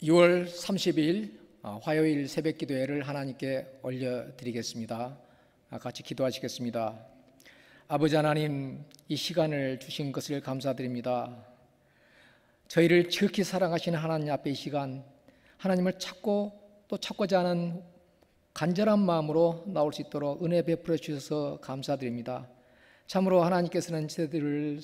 6월 30일 화요일 새벽 기도회를 하나님께 올려드리겠습니다. 같이 기도하시겠습니다. 아버지 하나님, 이 시간을 주신 것을 감사드립니다. 저희를 지극히 사랑하시는 하나님 앞에 이 시간, 하나님을 찾고 또 찾고자 하는 간절한 마음으로 나올 수 있도록 은혜 베풀어 주셔서 감사드립니다. 참으로 하나님께서는 저희들을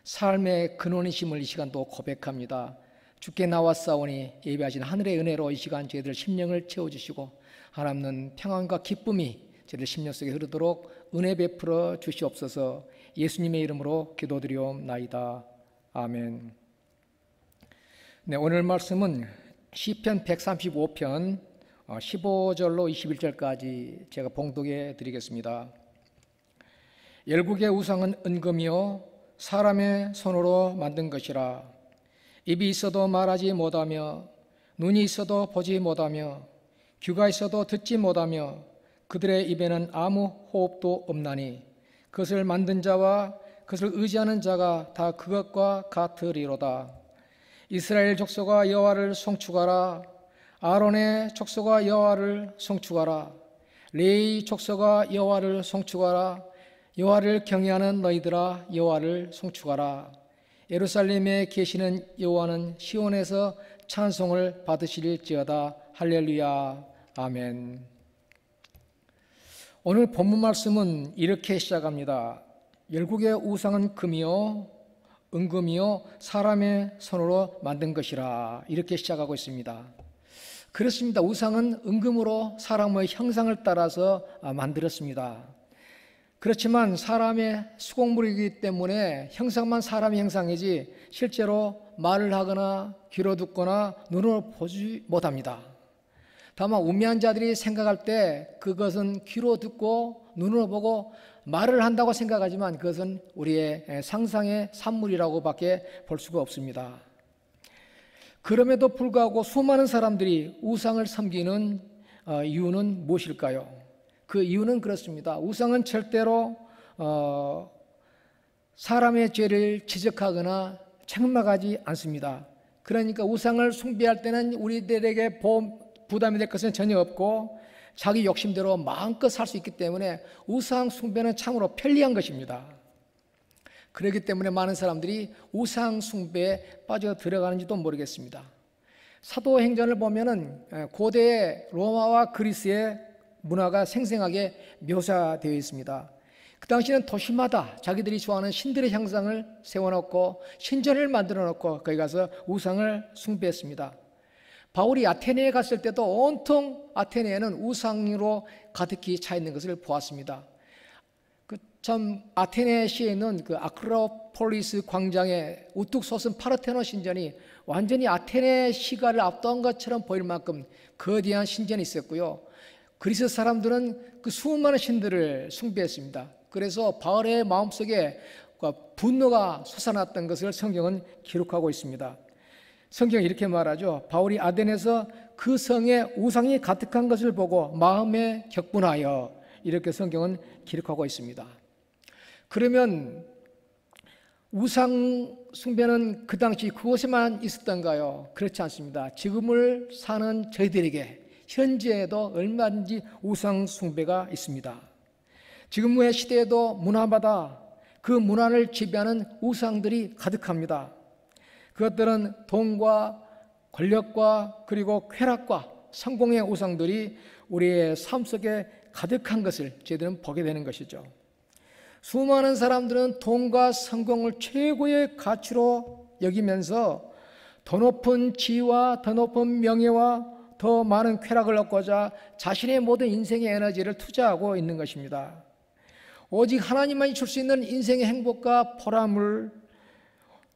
삶의 근원이심을 이 시간도 고백합니다. 주께 나왔사오니 예배하신 하늘의 은혜로 이 시간 저희들 심령을 채워주시고 하나님은 평안과 기쁨이 저희들 심령 속에 흐르도록 은혜 베풀어 주시옵소서. 예수님의 이름으로 기도드리옵나이다. 아멘. 네, 오늘 말씀은 시편 135편 15절로 21절까지 제가 봉독해 드리겠습니다. 열국의 우상은 은금이요 사람의 손으로 만든 것이라. 입이 있어도 말하지 못하며 눈이 있어도 보지 못하며 귀가 있어도 듣지 못하며 그들의 입에는 아무 호흡도 없나니 그것을 만든 자와 그것을 의지하는 자가 다 그것과 같으리로다. 이스라엘 족속아 여호와를 송축하라. 아론의 족속아 여호와를 송축하라. 레위 족속아 여호와를 송축하라. 여호와를 경외하는 너희들아 여호와를 송축하라. 예루살렘에 계시는 여호와는 시온에서 찬송을 받으실지어다. 할렐루야. 아멘. 오늘 본문 말씀은 이렇게 시작합니다. 열국의 우상은 금이요 은금이요 사람의 손으로 만든 것이라. 이렇게 시작하고 있습니다. 그렇습니다. 우상은 은금으로 사람의 형상을 따라서 만들었습니다. 그렇지만 사람의 수공물이기 때문에 형상만 사람의 형상이지 실제로 말을 하거나 귀로 듣거나 눈으로 보지 못합니다. 다만 우매한 자들이 생각할 때 그것은 귀로 듣고 눈으로 보고 말을 한다고 생각하지만 그것은 우리의 상상의 산물이라고밖에 볼 수가 없습니다. 그럼에도 불구하고 수많은 사람들이 우상을 섬기는 이유는 무엇일까요? 그 이유는 그렇습니다. 우상은 절대로 사람의 죄를 지적하거나 책망하지 않습니다. 그러니까 우상을 숭배할 때는 우리들에게 부담이 될 것은 전혀 없고 자기 욕심대로 마음껏 살 수 있기 때문에 우상 숭배는 참으로 편리한 것입니다. 그렇기 때문에 많은 사람들이 우상 숭배에 빠져 들어가는지도 모르겠습니다. 사도행전을 보면은 고대 로마와 그리스의 문화가 생생하게 묘사되어 있습니다. 그 당시에는 도시마다 자기들이 좋아하는 신들의 형상을 세워놓고 신전을 만들어 놓고 거기 가서 우상을 숭배했습니다. 바울이 아테네에 갔을 때도 온통 아테네에는 우상으로 가득히 차 있는 것을 보았습니다. 참 아테네시에 있는 그 아크로폴리스 광장에 우뚝 솟은 파르테논 신전이 완전히 아테네 시가를 압도한 것처럼 보일 만큼 거대한 신전이 있었고요. 그리스 사람들은 그 수많은 신들을 숭배했습니다. 그래서 바울의 마음속에 분노가 솟아났던 것을 성경은 기록하고 있습니다. 성경이 이렇게 말하죠. 바울이 아덴에서 그 성에 우상이 가득한 것을 보고 마음에 격분하여, 이렇게 성경은 기록하고 있습니다. 그러면 우상 숭배는 그 당시 그곳에만 있었던가요? 그렇지 않습니다. 지금을 사는 저희들에게 현재에도 얼마든지 우상 숭배가 있습니다. 지금의 시대에도 문화마다 그 문화를 지배하는 우상들이 가득합니다. 그것들은 돈과 권력과 그리고 쾌락과 성공의 우상들이 우리의 삶 속에 가득한 것을 저희들은 보게 되는 것이죠. 수많은 사람들은 돈과 성공을 최고의 가치로 여기면서 더 높은 지위와 더 높은 명예와 더 많은 쾌락을 얻고자 자신의 모든 인생의 에너지를 투자하고 있는 것입니다. 오직 하나님만이 줄 수 있는 인생의 행복과 보람을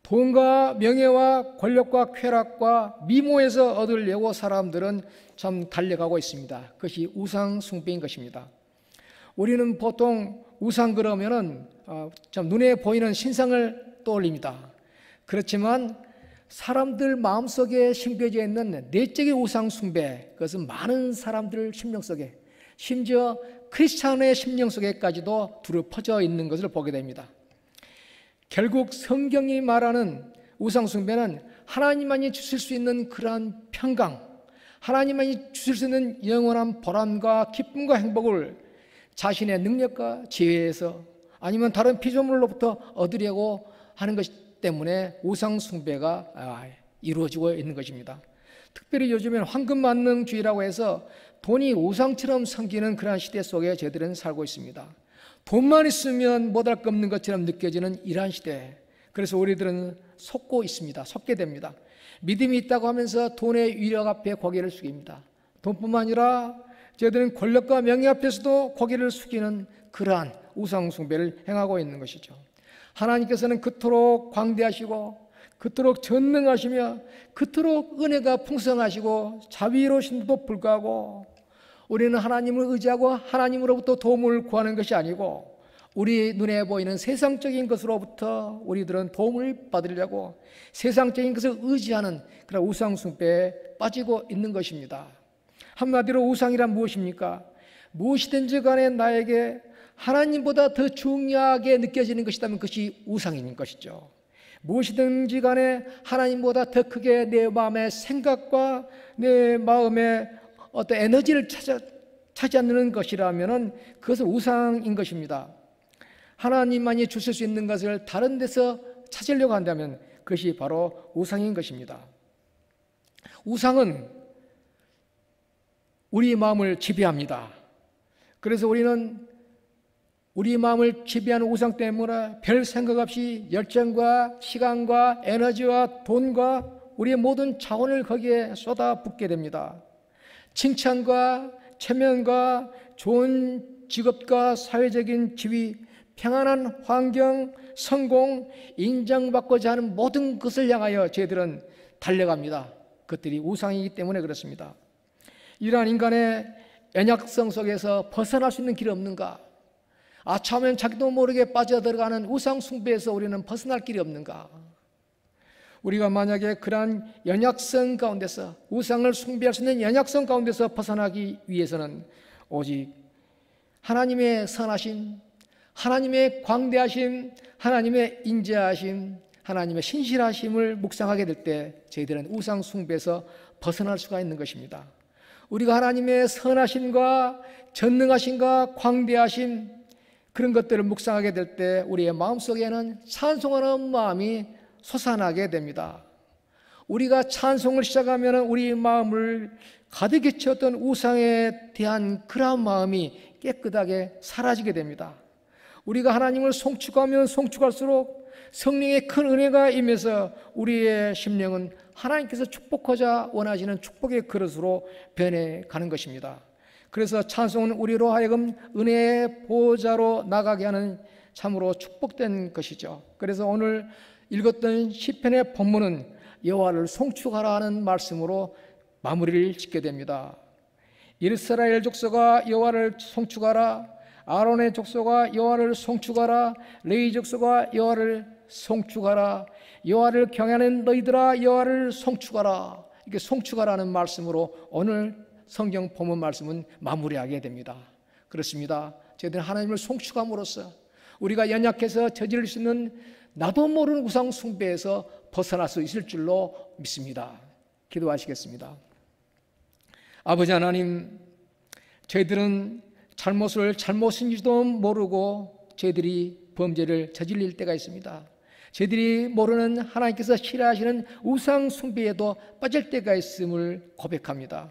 돈과 명예와 권력과 쾌락과 미모에서 얻으려고 사람들은 참 달려가고 있습니다. 그것이 우상 숭배인 것입니다. 우리는 보통 우상 그러면은 참 눈에 보이는 신상을 떠올립니다. 그렇지만 사람들 마음속에 심겨져 있는 내적인 우상 숭배, 그것은 많은 사람들 심령 속에, 심지어 크리스찬의 심령 속에까지도 두루 퍼져 있는 것을 보게 됩니다. 결국 성경이 말하는 우상 숭배는 하나님만이 주실 수 있는 그러한 평강, 하나님만이 주실 수 있는 영원한 보람과 기쁨과 행복을 자신의 능력과 지혜에서 아니면 다른 피조물로부터 얻으려고 하는 것 때문에 우상 숭배가 이루어지고 있는 것입니다. 특별히 요즘엔 황금만능주의라고 해서 돈이 우상처럼 섬기는 그러한 시대 속에 저희들은 살고 있습니다. 돈만 있으면 못할 것 없는 것처럼 느껴지는 이러한 시대, 그래서 우리들은 속고 있습니다. 속게 됩니다. 믿음이 있다고 하면서 돈의 위력 앞에 고개를 숙입니다. 돈뿐만 아니라 저희들은 권력과 명예 앞에서도 고개를 숙이는 그러한 우상 숭배를 행하고 있는 것이죠. 하나님께서는 그토록 광대하시고 그토록 전능하시며 그토록 은혜가 풍성하시고 자비로우신데도 불구하고 우리는 하나님을 의지하고 하나님으로부터 도움을 구하는 것이 아니고 우리 눈에 보이는 세상적인 것으로부터 우리들은 도움을 받으려고 세상적인 것을 의지하는 그런 우상 숭배에 빠지고 있는 것입니다. 한마디로 우상이란 무엇입니까? 무엇이든지 간에 나에게 하나님보다 더 중요하게 느껴지는 것이라면 그것이 우상인 것이죠. 무엇이든지 간에 하나님보다 더 크게 내 마음의 생각과 내 마음의 어떤 에너지를 차지하는 것이라면 그것은 우상인 것입니다. 하나님만이 주실 수 있는 것을 다른 데서 찾으려고 한다면 그것이 바로 우상인 것입니다. 우상은 우리 마음을 지배합니다. 그래서 우리는 우리 마음을 지배하는 우상 때문에 별 생각 없이 열정과 시간과 에너지와 돈과 우리의 모든 자원을 거기에 쏟아붓게 됩니다. 칭찬과 체면과 좋은 직업과 사회적인 지위, 평안한 환경, 성공, 인정받고자 하는 모든 것을 향하여 저희들은 달려갑니다. 그것들이 우상이기 때문에 그렇습니다. 이러한 인간의 연약성 속에서 벗어날 수 있는 길이 없는가? 처음엔 자기도 모르게 빠져들어가는 우상 숭배에서 우리는 벗어날 길이 없는가? 우리가 만약에 그러한 연약성 가운데서 우상을 숭배할 수 있는 연약성 가운데서 벗어나기 위해서는 오직 하나님의 선하심, 하나님의 광대하심, 하나님의 인자하심, 하나님의 신실하심을 묵상하게 될 때 저희들은 우상 숭배에서 벗어날 수가 있는 것입니다. 우리가 하나님의 선하심과 전능하심과 광대하심 그런 것들을 묵상하게 될 때 우리의 마음속에는 찬송하는 마음이 솟아나게 됩니다. 우리가 찬송을 시작하면 우리 마음을 가득히 채웠던 우상에 대한 그런 마음이 깨끗하게 사라지게 됩니다. 우리가 하나님을 송축하면 송축할수록 성령의 큰 은혜가 임해서 우리의 심령은 하나님께서 축복하자 원하시는 축복의 그릇으로 변해가는 것입니다. 그래서 찬송은 우리로 하여금 은혜의 보좌로 나가게 하는 참으로 축복된 것이죠. 그래서 오늘 읽었던 시편의 본문은 여호와를 송축하라 하는 말씀으로 마무리를 짓게 됩니다. 이스라엘 족속아 여호와를 송축하라, 아론의 족속아 여호와를 송축하라, 레위 족속아 여호와를 송축하라, 여호와를 경외하는 너희들아 여호와를 송축하라. 이렇게 송축하라는 말씀으로 오늘 성경 본문 말씀은 마무리하게 됩니다. 그렇습니다. 저희들은 하나님을 송축함으로써 우리가 연약해서 저지를 수 있는 나도 모르는 우상 숭배에서 벗어날 수 있을 줄로 믿습니다. 기도하시겠습니다. 아버지 하나님, 저희들은 잘못인지도 모르고 저희들이 범죄를 저질릴 때가 있습니다. 저희들이 모르는 하나님께서 싫어하시는 우상 숭배에도 빠질 때가 있음을 고백합니다.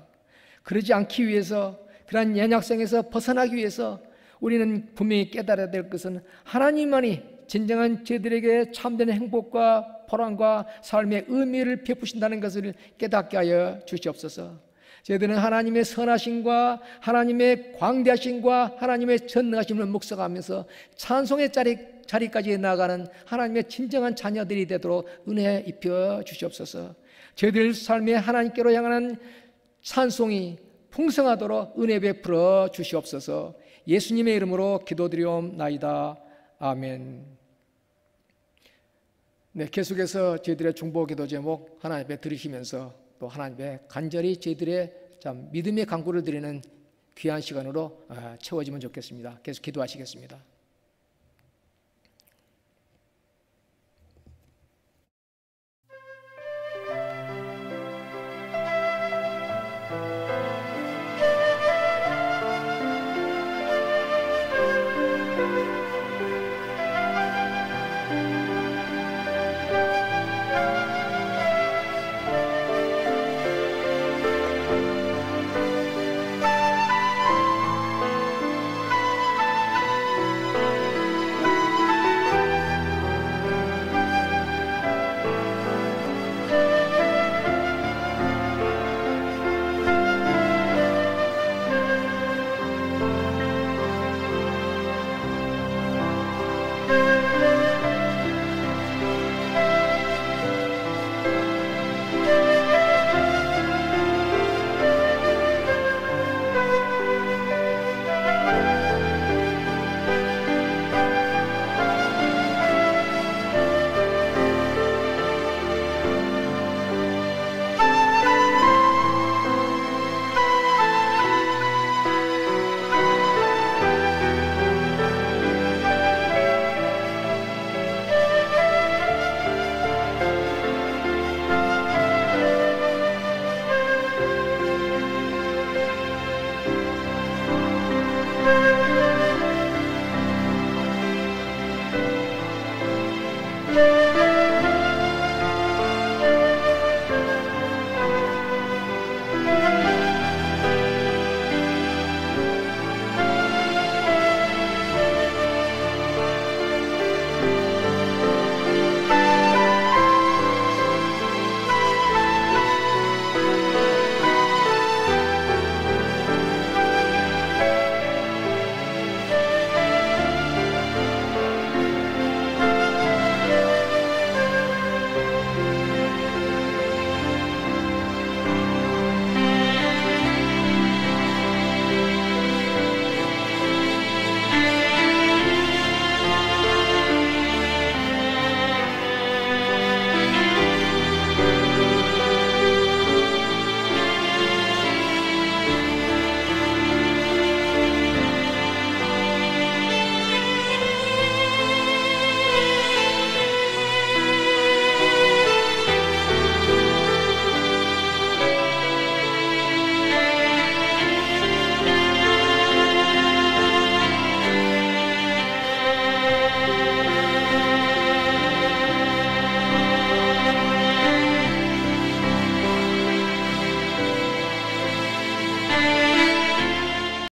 그러지 않기 위해서, 그러한 연약성에서 벗어나기 위해서 우리는 분명히 깨달아야 될 것은 하나님만이 진정한 저희들에게 참된 행복과 보람과 삶의 의미를 베푸신다는 것을 깨닫게 하여 주시옵소서. 저희들은 하나님의 선하심과 하나님의 광대하심과 하나님의 전능하심을 묵상하면서 찬송의 자리까지 나아가는 하나님의 진정한 자녀들이 되도록 은혜 입혀 주시옵소서. 저희들 삶의 하나님께로 향하는 찬송이 풍성하도록 은혜 베풀어 주시옵소서. 예수님의 이름으로 기도드리옵나이다. 아멘. 네, 계속해서 저희들의 중보 기도 제목 하나님 앞에 들으시면서 또 하나님 앞에 간절히 저희들의 참 믿음의 간구를 드리는 귀한 시간으로 채워지면 좋겠습니다. 계속 기도하시겠습니다.